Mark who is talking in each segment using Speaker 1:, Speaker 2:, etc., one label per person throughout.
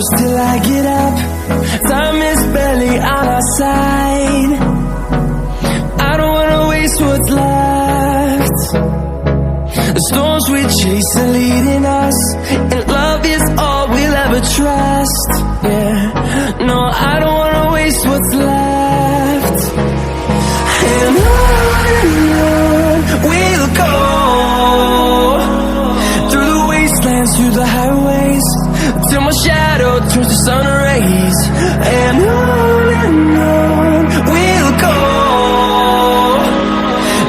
Speaker 1: close till I get up. Time is barely on our side. I don't wanna waste what's left. The storms we chase are leading us, and love is all we'll ever trust. Yeah, no, I don't wanna waste what's left. And on we'll go, through the wastelands, through the highways, till my shadow turns to sun rays. And on we'll go,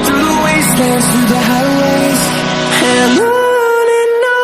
Speaker 1: through the wastelands, through the highways, and on we'll go.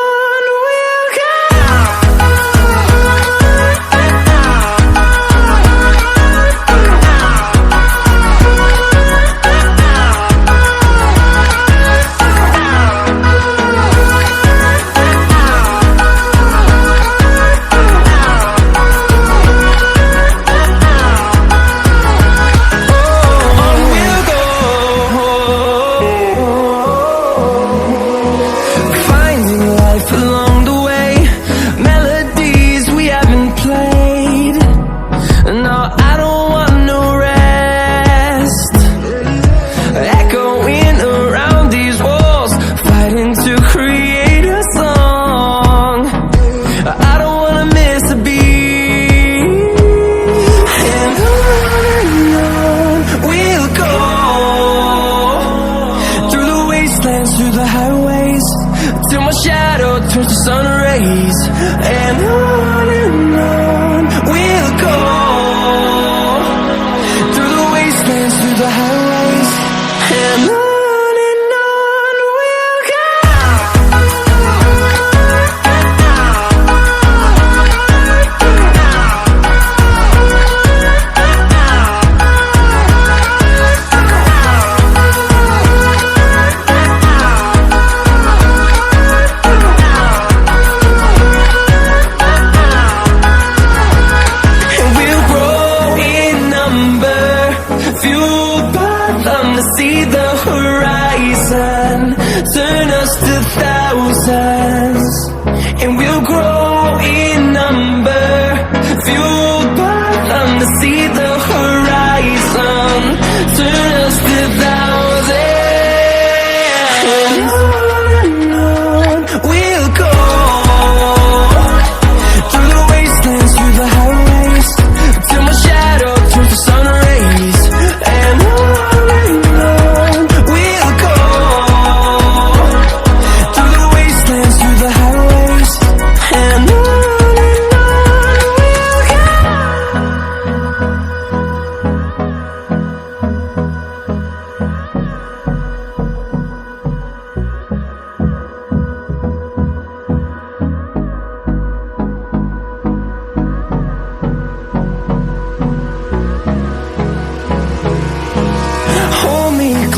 Speaker 1: Through the highways, till my shadow turns to sun rays. And on we'll go, through the wastelands, through the highways, and on we'll go. See the horizon, turn us to thousands, and we'll grow in number, fueled by them. To see the horizon, turn us to thousands, and on we'll go, through the wastelands, through the highways, till my shadow turns to sun rays. And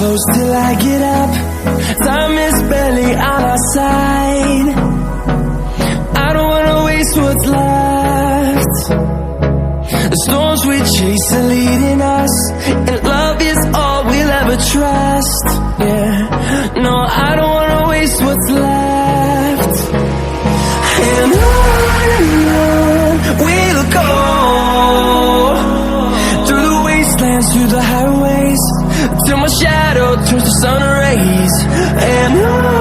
Speaker 1: close till I get up. Time is barely on our side. I don't wanna waste what's left. The storms we chase are leading us, and love is all we'll ever trust. Yeah, no, I don't wanna waste what's left. And on we'll go, through the wastelands, through the highways, till my shadow turns to sun rays. And on